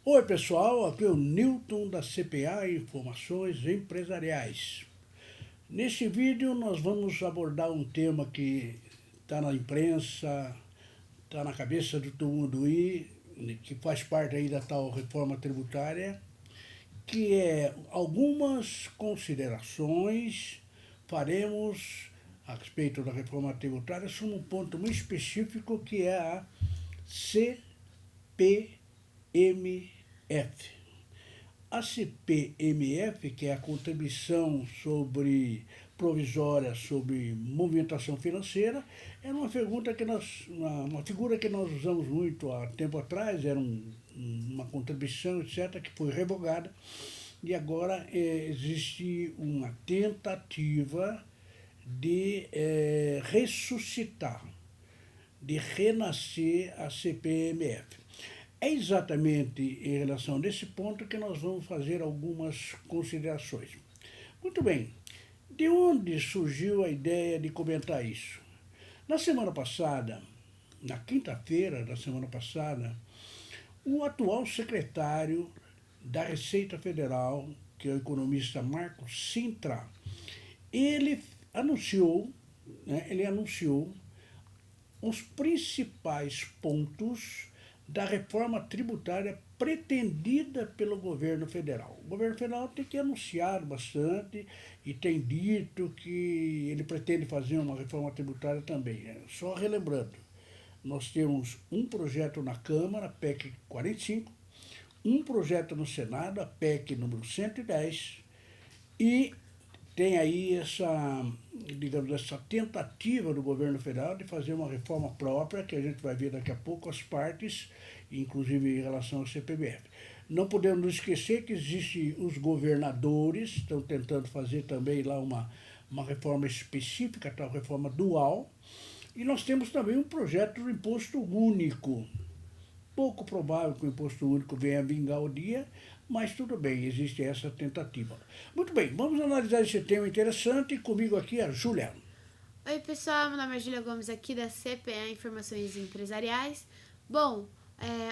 Oi pessoal, aqui é o Newton da CPA Informações Empresariais. Neste vídeo nós vamos abordar um tema que está na imprensa, está na cabeça de todo mundo aí, que faz parte aí da tal reforma tributária, que é algumas considerações faremos a respeito da reforma tributária sobre um ponto muito específico que é a CPMF. A CPMF, que é a contribuição provisória sobre movimentação financeira, era uma figura que nós usamos muito há tempo atrás, era uma contribuição, etc., que foi revogada, e agora existe uma tentativa de ressuscitar, de renascer a CPMF. É exatamente em relação a esse ponto que nós vamos fazer algumas considerações. Muito bem, de onde surgiu a ideia de comentar isso? Na semana passada, na quinta-feira da semana passada, o atual secretário da Receita Federal, que é o economista Marcos Cintra, ele anunciou os principais pontos da reforma tributária pretendida pelo governo federal. O governo federal tem que anunciar bastante e tem dito que ele pretende fazer uma reforma tributária também. Só relembrando, nós temos um projeto na Câmara, PEC 45, um projeto no Senado, a PEC número 110, e tem aí essa tentativa do governo federal de fazer uma reforma própria, que a gente vai ver daqui a pouco as partes, inclusive em relação ao CPMF. Não podemos nos esquecer que existem os governadores, estão tentando fazer também lá uma reforma específica, tal reforma dual, e nós temos também um projeto do imposto único. Pouco provável que o imposto único venha vingar o dia, mas tudo bem, existe essa tentativa. Muito bem, vamos analisar esse tema interessante. Comigo aqui a Júlia. Oi pessoal, meu nome é Júlia Gomes aqui da CPA Informações Empresariais. Bom,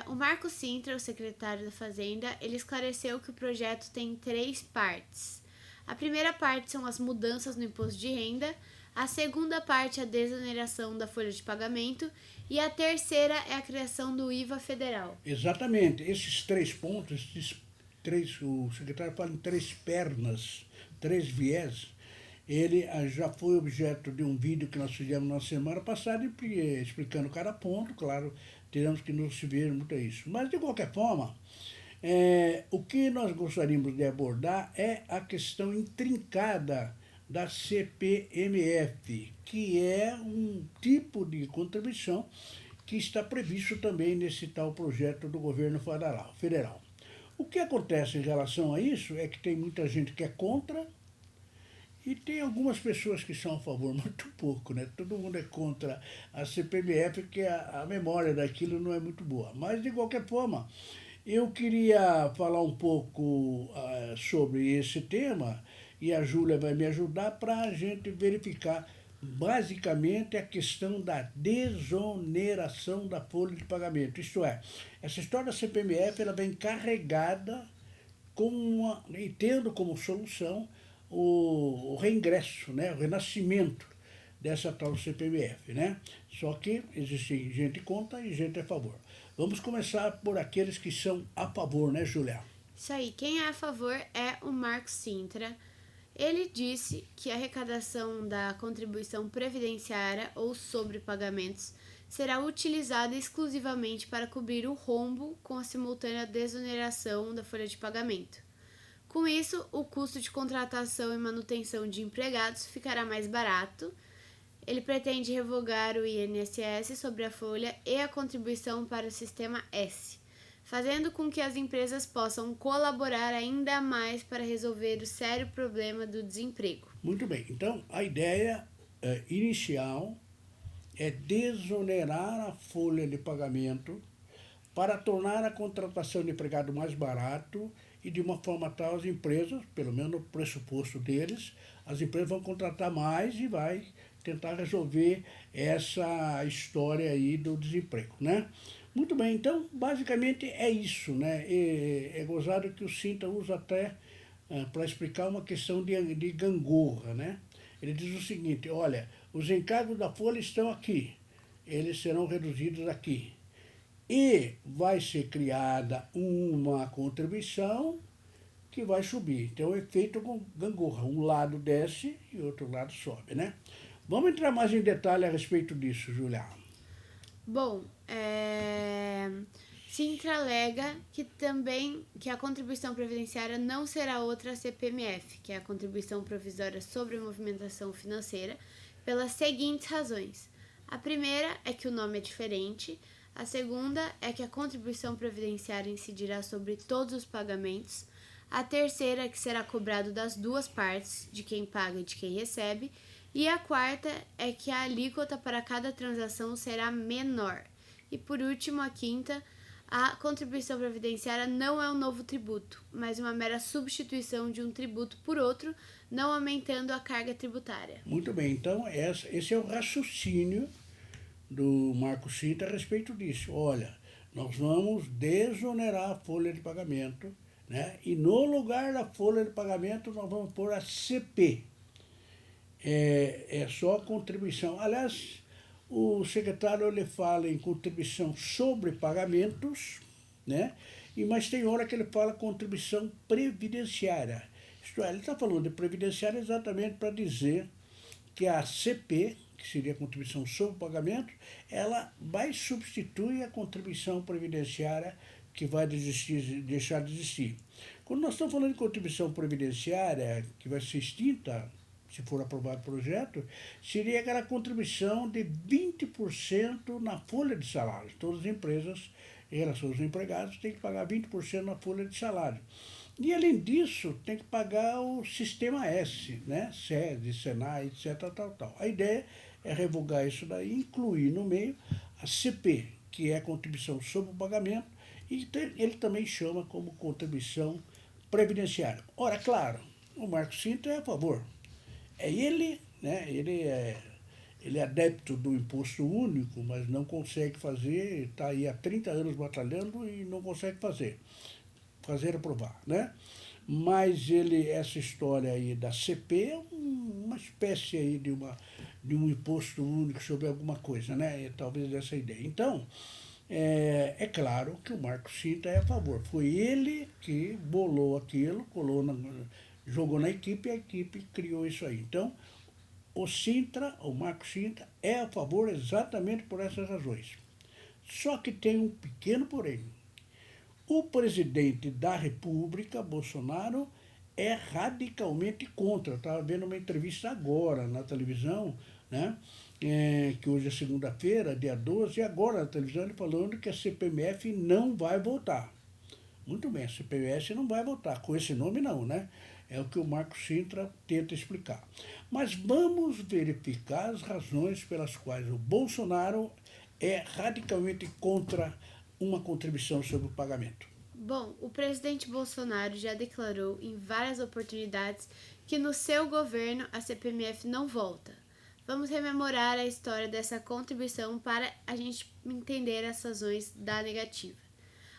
o Marco Cintra, o secretário da Fazenda, ele esclareceu que o projeto tem 3 partes. A primeira parte são as mudanças no imposto de renda, a segunda parte é a desoneração da folha de pagamento e a terceira é a criação do IVA federal. Exatamente, esses 3 pontos, o secretário fala em 3 pernas, 3 viés. Ele já foi objeto de um vídeo que nós fizemos na semana passada, explicando cada ponto, claro, teremos que nos ver muito a isso. Mas, de qualquer forma, o que nós gostaríamos de abordar é a questão intrincada da CPMF, que é um tipo de contribuição que está previsto também nesse tal projeto do governo federal. O que acontece em relação a isso é que tem muita gente que é contra e tem algumas pessoas que são a favor, muito pouco, né? Todo mundo é contra a CPMF, porque a memória daquilo não é muito boa. Mas, de qualquer forma, eu queria falar um pouco sobre esse tema e a Júlia vai me ajudar para a gente verificar basicamente a questão da desoneração da folha de pagamento. Isto é, essa história da CPMF ela vem carregada e tendo como solução o reingresso, né, o renascimento dessa tal CPMF, né? Só que existe gente contra e gente a favor. Vamos começar por aqueles que são a favor, né, Julia? Isso aí, quem é a favor é o Marco Cintra. Ele disse que a arrecadação da contribuição previdenciária ou sobrepagamentos será utilizada exclusivamente para cobrir o rombo com a simultânea desoneração da folha de pagamento. Com isso, o custo de contratação e manutenção de empregados ficará mais barato. Ele pretende revogar o INSS sobre a folha e a contribuição para o sistema S, fazendo com que as empresas possam colaborar ainda mais para resolver o sério problema do desemprego. Muito bem, então a ideia inicial é desonerar a folha de pagamento para tornar a contratação de empregado mais barato e de uma forma tal as empresas, pelo menos no pressuposto deles, as empresas vão contratar mais e vai tentar resolver essa história aí do desemprego, né? Muito bem, então basicamente é isso, né? É gozado que o Sintra usa até para explicar uma questão de gangorra, né? Ele diz o seguinte, olha, os encargos da Folha estão aqui, eles serão reduzidos aqui. E vai ser criada uma contribuição que vai subir. Então é feito com gangorra, um lado desce e o outro lado sobe, né? Vamos entrar mais em detalhe a respeito disso, Julia. Bom, Sintra alega que a contribuição previdenciária não será outra CPMF, que é a contribuição provisória sobre a movimentação financeira, pelas seguintes razões. A primeira é que o nome é diferente, a segunda é que a contribuição previdenciária incidirá sobre todos os pagamentos, a terceira é que será cobrado das duas partes, de quem paga e de quem recebe, e a quarta é que a alíquota para cada transação será menor. E por último, a quinta, a contribuição previdenciária não é um novo tributo, mas uma mera substituição de um tributo por outro, não aumentando a carga tributária. Muito bem, então esse é o raciocínio do Marco Sintra a respeito disso. Olha, nós vamos desonerar a folha de pagamento, né? E no lugar da folha de pagamento nós vamos pôr a CP. É só contribuição. Aliás, o secretário ele fala em contribuição sobre pagamentos, né? Mas tem hora que ele fala contribuição previdenciária. Isto é, ele está falando de previdenciária exatamente para dizer que a CP, que seria a contribuição sobre pagamento, ela vai substituir a contribuição previdenciária que vai deixar de existir. Quando nós estamos falando de contribuição previdenciária que vai ser extinta, se for aprovado o projeto, seria aquela contribuição de 20% na folha de salário. Todas as empresas, em relação aos empregados, têm que pagar 20% na folha de salário. E, além disso, tem que pagar o Sistema S, né? SESI, SENAI, etc. Tal. A ideia é revogar isso daí, incluir no meio a CP, que é a contribuição sobre o pagamento, e ele também chama como contribuição previdenciária. Ora, claro, o Marco Sintra é a favor. Ele, né? Ele é adepto do imposto único, mas não consegue fazer, está aí há 30 anos batalhando e não consegue fazer aprovar, né? Mas essa história aí da CP é uma espécie aí de um imposto único sobre alguma coisa, né? Talvez essa ideia. Então, é claro que o Marco Sintra é a favor. Foi ele que bolou aquilo, jogou na equipe e a equipe criou isso aí. Então, o Marco Sintra, é a favor exatamente por essas razões. Só que tem um pequeno porém. O presidente da República, Bolsonaro, é radicalmente contra. Eu estava vendo uma entrevista agora na televisão, né? Que hoje é segunda-feira, dia 12, e agora na televisão ele falando que a CPMF não vai voltar. Muito bem, a CPMF não vai voltar. Com esse nome não, né? É o que o Marco Sintra tenta explicar. Mas vamos verificar as razões pelas quais o Bolsonaro é radicalmente contra uma contribuição sobre o pagamento. Bom, o presidente Bolsonaro já declarou em várias oportunidades que no seu governo a CPMF não volta. Vamos rememorar a história dessa contribuição para a gente entender as razões da negativa.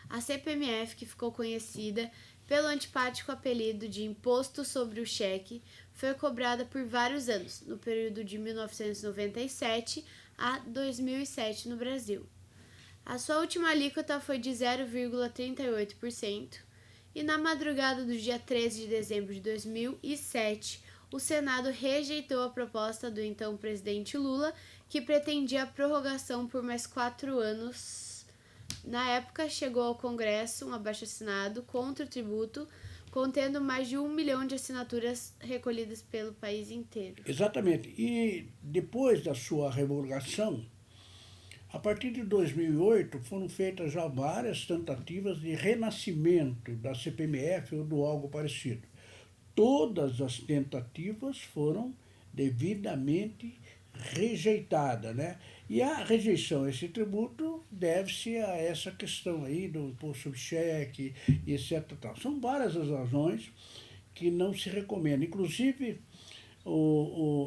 A CPMF, que ficou conhecida pelo antipático apelido de Imposto sobre o Cheque, foi cobrada por vários anos, no período de 1997 a 2007 no Brasil. A sua última alíquota foi de 0,38% e na madrugada do dia 13 de dezembro de 2007, o Senado rejeitou a proposta do então presidente Lula, que pretendia a prorrogação por mais 4 anos. Na época, chegou ao Congresso um abaixo-assinado contra o tributo, contendo mais de 1 milhão de assinaturas recolhidas pelo país inteiro. Exatamente. E depois da sua revogação, a partir de 2008, foram feitas já várias tentativas de renascimento da CPMF ou do algo parecido. Todas as tentativas foram devidamente rejeitadas, né? E a rejeição a esse tributo deve-se a essa questão aí do imposto sobre cheque e etc. São várias as razões que não se recomenda. Inclusive,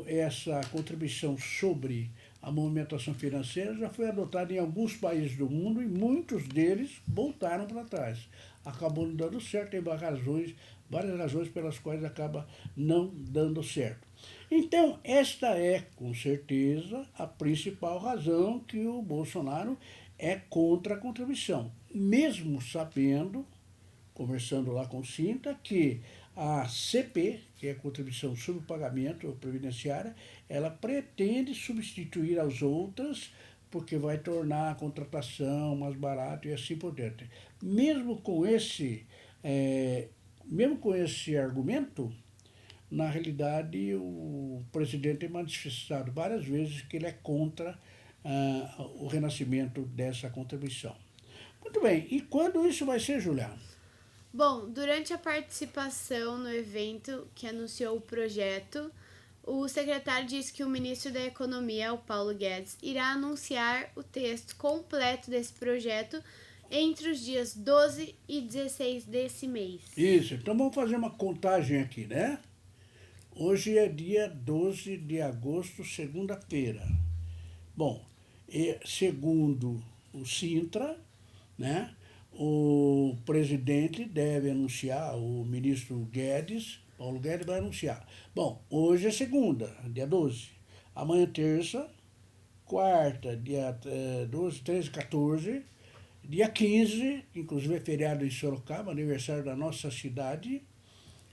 essa contribuição sobre a movimentação financeira já foi adotada em alguns países do mundo e muitos deles voltaram para trás. Acabou não dando certo, tem várias razões pelas quais acaba não dando certo. Então, esta é, com certeza, a principal razão que o Bolsonaro é contra a contribuição. Mesmo sabendo, conversando lá com o Sintra, que a CP, que é a contribuição sobre pagamento previdenciária, ela pretende substituir as outras, porque vai tornar a contratação mais barata e assim por diante. Mesmo com esse argumento, na realidade, o presidente tem manifestado várias vezes que ele é contra o renascimento dessa contribuição. Muito bem, e quando isso vai ser, Juliana? Bom, durante a participação no evento que anunciou o projeto, o secretário disse que o ministro da Economia, o Paulo Guedes, irá anunciar o texto completo desse projeto entre os dias 12 e 16 desse mês. Isso, então vamos fazer uma contagem aqui, né? Hoje é dia 12 de agosto, segunda-feira. Bom, segundo o Sintra, né, o presidente deve anunciar, o ministro Guedes, Paulo Guedes vai anunciar. Bom, hoje é segunda, dia 12. Amanhã terça, quarta, dia 12, 13, 14. Dia 15, inclusive é feriado em Sorocaba, aniversário da nossa cidade.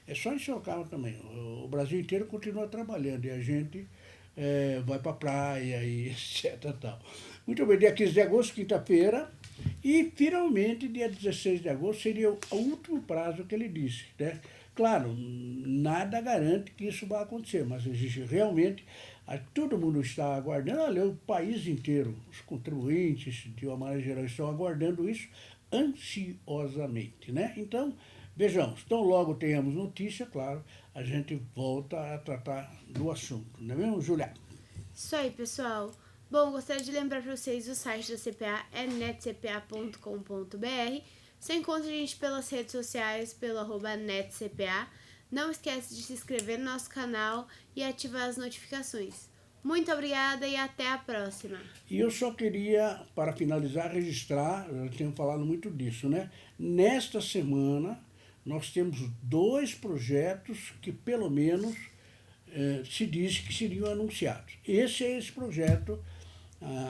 É só em Sorocaba também. O Brasil inteiro continua trabalhando e a gente vai para a praia e etc. Tal. Muito bem, dia 15 de agosto, quinta-feira. E, finalmente, dia 16 de agosto seria o último prazo que ele disse, né? Claro, nada garante que isso vai acontecer, mas existe realmente, todo mundo está aguardando, olha, o país inteiro, os contribuintes, de uma maneira geral, estão aguardando isso ansiosamente, né? Então, vejamos, tão logo tenhamos notícia, claro, a gente volta a tratar do assunto, não é mesmo, Julia? Isso aí, pessoal. Bom, gostaria de lembrar para vocês, o site da CPA é netcpa.com.br. Você encontra a gente pelas redes sociais, pelo @netcpa. Não esquece de se inscrever no nosso canal e ativar as notificações. Muito obrigada e até a próxima. E eu só queria, para finalizar, registrar, eu tenho falado muito disso, né? Nesta semana, nós temos 2 projetos que, pelo menos, se disse que seriam anunciados. Esse é esse projeto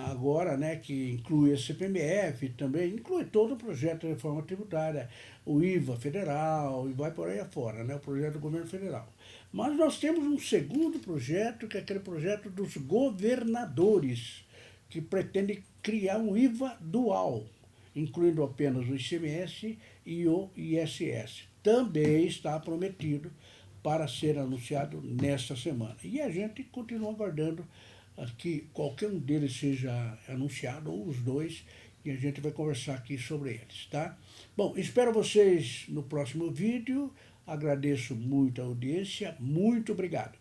agora, né, que inclui a CPMF, também inclui todo o projeto de reforma tributária, o IVA federal e vai por aí afora, né, o projeto do governo federal. Mas nós temos um segundo projeto, que é aquele projeto dos governadores, que pretende criar um IVA dual, incluindo apenas o ICMS e o ISS. Também está prometido para ser anunciado nesta semana. E a gente continua aguardando que qualquer um deles seja anunciado, ou os 2, e a gente vai conversar aqui sobre eles, tá? Bom, espero vocês no próximo vídeo, agradeço muito a audiência, muito obrigado.